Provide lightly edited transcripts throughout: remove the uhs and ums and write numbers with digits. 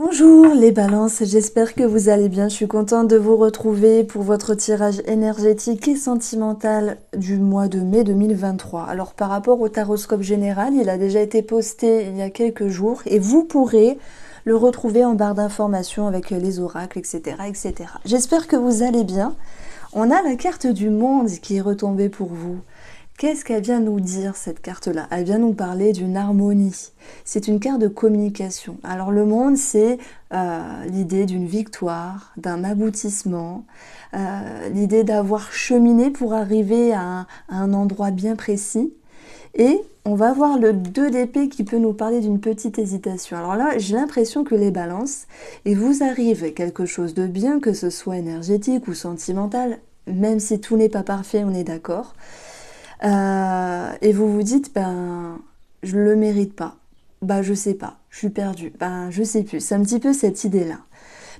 Bonjour les balances, j'espère que vous allez bien. Je suis contente de vous retrouver pour votre tirage énergétique et sentimental du mois de mai 2023. Alors par rapport au taroscope général, il a déjà été posté il y a quelques jours et vous pourrez le retrouver en barre d'informations avec les oracles, etc., etc. J'espère que vous allez bien. On a la carte du monde qui est retombée pour vous. Qu'est-ce qu'elle vient nous dire, cette carte-là? Elle vient nous parler d'une harmonie. C'est une carte de communication. Alors le monde, c'est l'idée d'une victoire, d'un aboutissement, l'idée d'avoir cheminé pour arriver à un endroit bien précis. Et on va voir le 2 d'épée qui peut nous parler d'une petite hésitation. Alors là, j'ai l'impression que les balances, il vous arrive quelque chose de bien, que ce soit énergétique ou sentimental, même si tout n'est pas parfait, on est d'accord. Et vous vous dites, ben, je le mérite pas. Ben, je sais pas, je suis perdue. Ben, je sais plus. C'est un petit peu cette idée-là.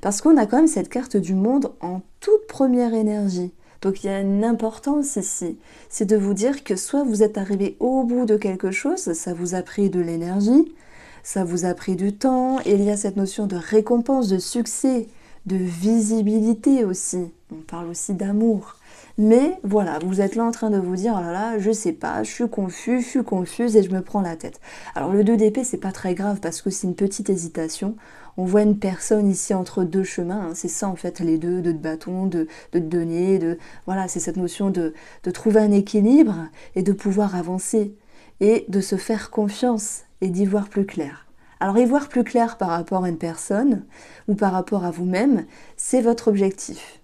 Parce qu'on a quand même cette carte du monde en toute première énergie. Donc il y a une importance ici. C'est de vous dire que soit vous êtes arrivé au bout de quelque chose, ça vous a pris de l'énergie, ça vous a pris du temps, et il y a cette notion de récompense, de succès, de visibilité aussi. On parle aussi d'amour. Mais voilà, vous êtes là en train de vous dire, oh là là, je sais pas, je suis confuse et je me prends la tête. Alors le 2 d'épée, c'est pas très grave parce que c'est une petite hésitation. On voit une personne ici entre deux chemins, hein. C'est ça en fait les deux de bâton, de denier, voilà, c'est cette notion de trouver un équilibre et de pouvoir avancer et de se faire confiance et d'y voir plus clair. Alors y voir plus clair par rapport à une personne ou par rapport à vous-même, c'est votre objectif.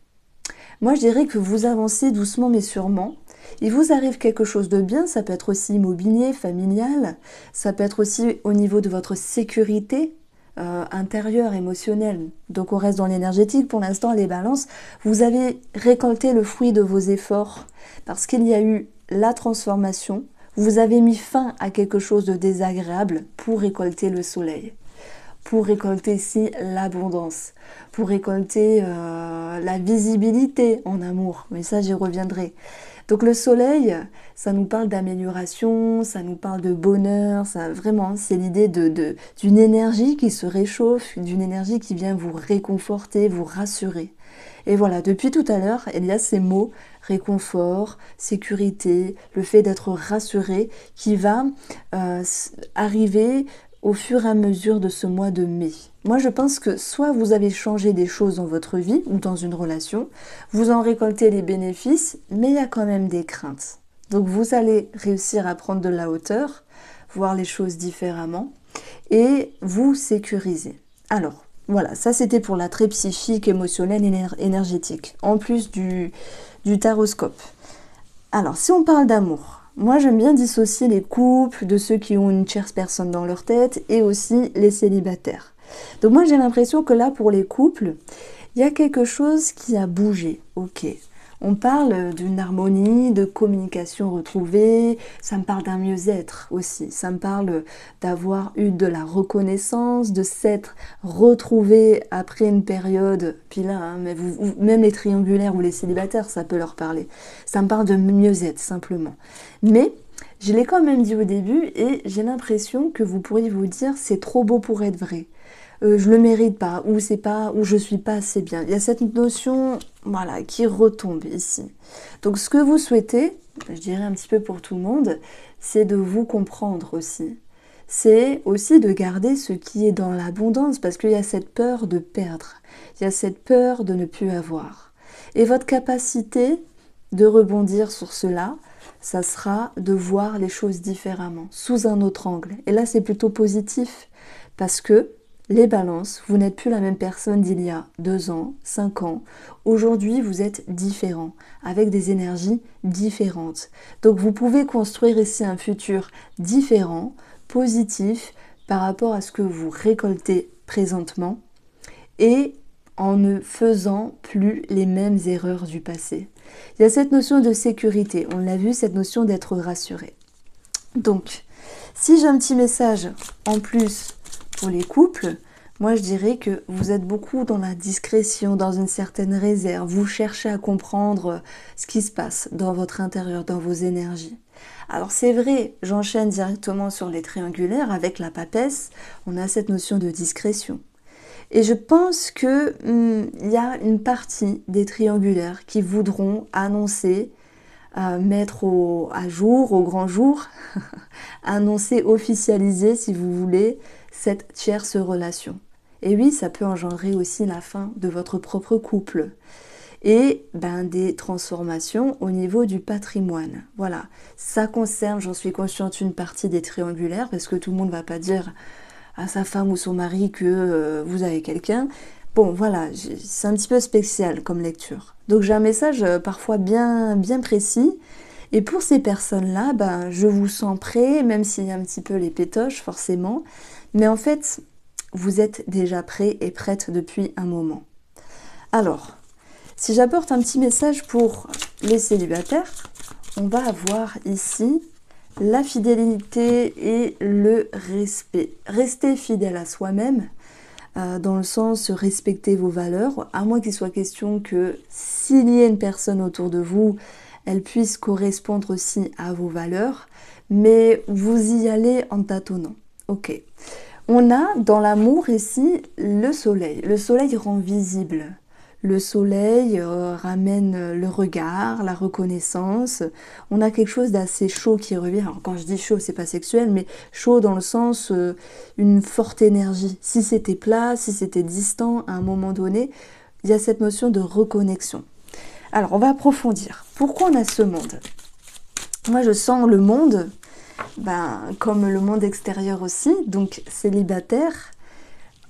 Moi, je dirais que vous avancez doucement mais sûrement. Il vous arrive quelque chose de bien, ça peut être aussi immobilier, familial, ça peut être aussi au niveau de votre sécurité intérieure, émotionnelle. Donc on reste dans l'énergétique pour l'instant, les balances. Vous avez récolté le fruit de vos efforts parce qu'il y a eu la transformation. Vous avez mis fin à quelque chose de désagréable pour récolter le soleil. Pour récolter ici l'abondance, pour récolter la visibilité en amour, mais ça j'y reviendrai. Donc le soleil, ça nous parle d'amélioration, ça nous parle de bonheur, ça vraiment c'est l'idée d'une énergie qui se réchauffe, d'une énergie qui vient vous réconforter, vous rassurer. Et voilà, depuis tout à l'heure, il y a ces mots, réconfort, sécurité, le fait d'être rassuré, qui va arriver au fur et à mesure de ce mois de mai. Moi, je pense que soit vous avez changé des choses dans votre vie ou dans une relation, vous en récoltez les bénéfices, mais il y a quand même des craintes. Donc vous allez réussir à prendre de la hauteur, voir les choses différemment et vous sécuriser. Alors, voilà, ça c'était pour l'attrait psychique, émotionnel, énergétique, en plus du taroscope. Alors, si on parle d'amour, moi, j'aime bien dissocier les couples de ceux qui ont une tierce personne dans leur tête et aussi les célibataires. Donc moi, j'ai l'impression que là, pour les couples, il y a quelque chose qui a bougé. Ok, on parle d'une harmonie, de communication retrouvée, ça me parle d'un mieux-être aussi, ça me parle d'avoir eu de la reconnaissance, de s'être retrouvé après une période, puis là, hein, même les triangulaires ou les célibataires, ça peut leur parler. Ça me parle de mieux-être simplement. Mais je l'ai quand même dit au début et j'ai l'impression que vous pourriez vous dire c'est trop beau pour être vrai. Je le mérite pas, ou c'est pas, ou je suis pas assez bien. Il y a cette notion, voilà, qui retombe ici. Donc ce que vous souhaitez, je dirais un petit peu pour tout le monde, c'est de vous comprendre aussi. C'est aussi de garder ce qui est dans l'abondance, parce qu'il y a cette peur de perdre. Il y a cette peur de ne plus avoir. Et votre capacité de rebondir sur cela, ça sera de voir les choses différemment, sous un autre angle. Et là, c'est plutôt positif, parce que les balances, vous n'êtes plus la même personne d'il y a 2 ans, 5 ans. Aujourd'hui, vous êtes différent, avec des énergies différentes. Donc vous pouvez construire ici un futur différent, positif, par rapport à ce que vous récoltez présentement, et en ne faisant plus les mêmes erreurs du passé. Il y a cette notion de sécurité, on l'a vu, cette notion d'être rassuré. Donc, si j'ai un petit message en plus pour les couples, moi je dirais que vous êtes beaucoup dans la discrétion, dans une certaine réserve. Vous cherchez à comprendre ce qui se passe dans votre intérieur, dans vos énergies. Alors c'est vrai, j'enchaîne directement sur les triangulaires avec la papesse, on a cette notion de discrétion. Et je pense que il y a une partie des triangulaires qui voudront annoncer, mettre à jour, au grand jour, annoncer, officialiser, si vous voulez, cette tierce relation. Et oui, ça peut engendrer aussi la fin de votre propre couple. Et des transformations au niveau du patrimoine. Voilà, ça concerne, j'en suis consciente, une partie des triangulaires, parce que tout le monde ne va pas dire à sa femme ou son mari que vous avez quelqu'un. Bon, voilà, c'est un petit peu spécial comme lecture. Donc j'ai un message parfois bien précis. Et pour ces personnes-là, je vous sens prêt, même s'il y a un petit peu les pétoches, forcément. Mais en fait, vous êtes déjà prêt et prête depuis un moment. Alors, si j'apporte un petit message pour les célibataires, on va avoir ici la fidélité et le respect. Restez fidèle à soi-même, dans le sens respecter vos valeurs, à moins qu'il soit question que s'il y ait une personne autour de vous, elle puisse correspondre aussi à vos valeurs, mais vous y allez en tâtonnant. Ok. On a dans l'amour ici le soleil. Le soleil rend visible. Le soleil ramène le regard, la reconnaissance. On a quelque chose d'assez chaud qui revient. Alors quand je dis chaud, c'est pas sexuel, mais chaud dans le sens une forte énergie. Si c'était plat, si c'était distant, à un moment donné, il y a cette notion de reconnexion. Alors on va approfondir. Pourquoi on a ce monde? Moi je sens le monde, comme le monde extérieur aussi, donc célibataire,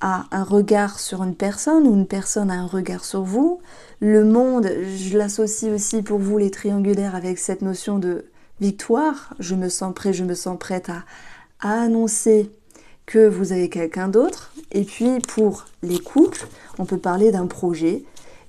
a un regard sur une personne ou une personne a un regard sur vous. Le monde, je l'associe aussi pour vous les triangulaires avec cette notion de victoire. Je me sens prêt, je me sens prête à annoncer que vous avez quelqu'un d'autre. Et puis pour les couples, on peut parler d'un projet.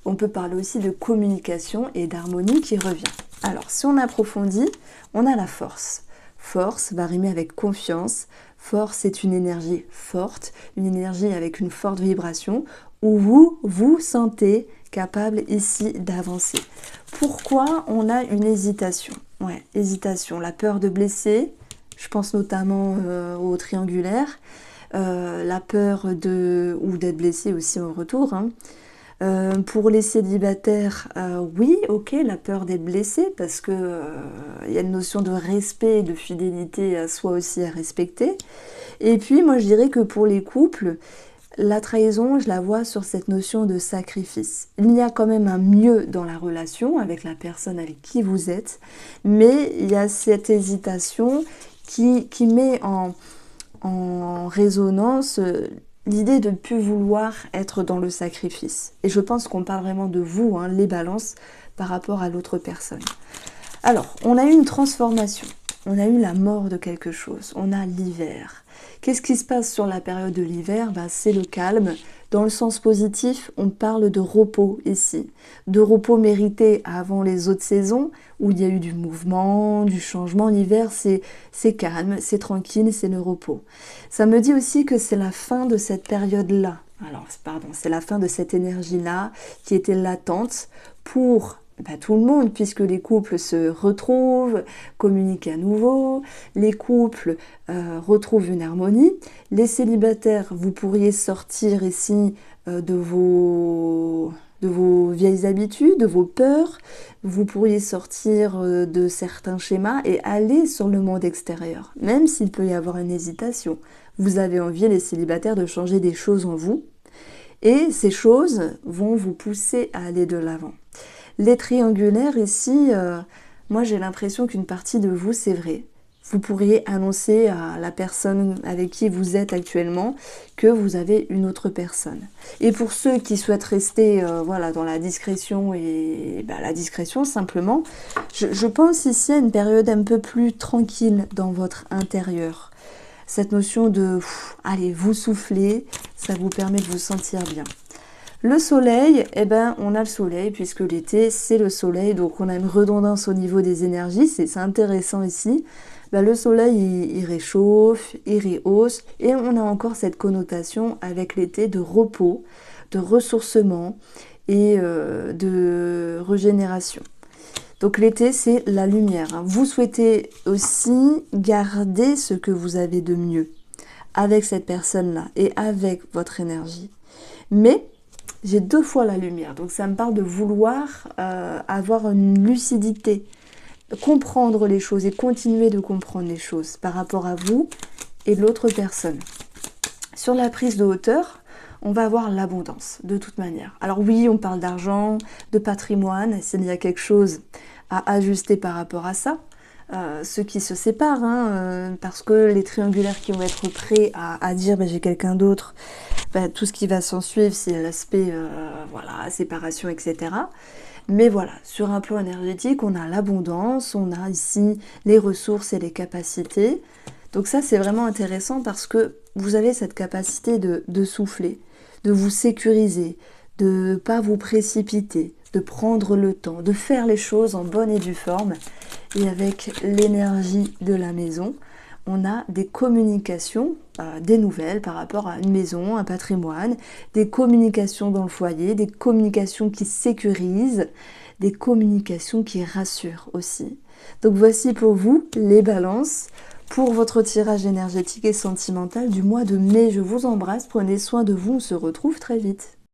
On peut parler aussi de communication et d'harmonie qui revient. Alors si on approfondit, on a la force. Force va rimer avec confiance. Force est une énergie forte, une énergie avec une forte vibration où vous vous sentez capable ici d'avancer. Pourquoi on a une hésitation? Ouais, hésitation, la peur de blesser, je pense notamment au triangulaire, la peur d'être blessé aussi en retour. Pour les célibataires, oui, ok, la peur d'être blessé, parce que y a une notion de respect et de fidélité à soi aussi à respecter. Et puis, moi, je dirais que pour les couples, la trahison, je la vois sur cette notion de sacrifice. Il y a quand même un mieux dans la relation avec la personne avec qui vous êtes, mais il y a cette hésitation qui met en résonance l'idée de ne plus vouloir être dans le sacrifice. Et je pense qu'on parle vraiment de vous, les balances, par rapport à l'autre personne. Alors, on a eu une transformation. On a eu la mort de quelque chose. On a l'hiver. Qu'est-ce qui se passe sur la période de l'hiver? C'est le calme. Dans le sens positif, on parle de repos ici. De repos mérité avant les autres saisons, où il y a eu du mouvement, du changement. L'hiver, c'est calme, c'est tranquille, c'est le repos. Ça me dit aussi que c'est la fin de cette période-là. Alors, pardon, c'est la fin de cette énergie-là qui était latente pour tout le monde, puisque les couples se retrouvent, communiquent à nouveau, les couples retrouvent une harmonie. Les célibataires, vous pourriez sortir ici de vos vieilles habitudes, de vos peurs, vous pourriez sortir de certains schémas et aller sur le monde extérieur, même s'il peut y avoir une hésitation. Vous avez envie, les célibataires, de changer des choses en vous, et ces choses vont vous pousser à aller de l'avant. Les triangulaires ici, moi j'ai l'impression qu'une partie de vous, c'est vrai. Vous pourriez annoncer à la personne avec qui vous êtes actuellement que vous avez une autre personne. Et pour ceux qui souhaitent rester dans la discrétion et la discrétion simplement, je pense ici à une période un peu plus tranquille dans votre intérieur. Cette notion de allez, vous soufflez, ça vous permet de vous sentir bien. Le soleil, on a le soleil, puisque l'été, c'est le soleil, donc on a une redondance au niveau des énergies, c'est intéressant ici. Le soleil, il réchauffe, il rehausse, et on a encore cette connotation avec l'été de repos, de ressourcement et de régénération. Donc l'été, c'est la lumière. Vous souhaitez aussi garder ce que vous avez de mieux avec cette personne-là et avec votre énergie. Mais j'ai 2 fois la lumière, donc ça me parle de vouloir avoir une lucidité, comprendre les choses et continuer de comprendre les choses par rapport à vous et l'autre personne. Sur la prise de hauteur, on va avoir l'abondance, de toute manière. Alors oui, on parle d'argent, de patrimoine, s'il y a quelque chose à ajuster par rapport à ça. Ceux qui se séparent, hein, parce que les triangulaires qui vont être prêts à dire bah, j'ai quelqu'un d'autre, bah, tout ce qui va s'en suivre, c'est l'aspect voilà, séparation, etc. Mais voilà, sur un plan énergétique, on a l'abondance, on a ici les ressources et les capacités. Donc ça, c'est vraiment intéressant parce que vous avez cette capacité de souffler, de vous sécuriser, de ne pas vous précipiter, de prendre le temps, de faire les choses en bonne et due forme. Et avec l'énergie de la maison, on a des communications, des nouvelles par rapport à une maison, un patrimoine, des communications dans le foyer, des communications qui sécurisent, des communications qui rassurent aussi. Donc voici pour vous les balances pour votre tirage énergétique et sentimental du mois de mai. Je vous embrasse, prenez soin de vous, on se retrouve très vite.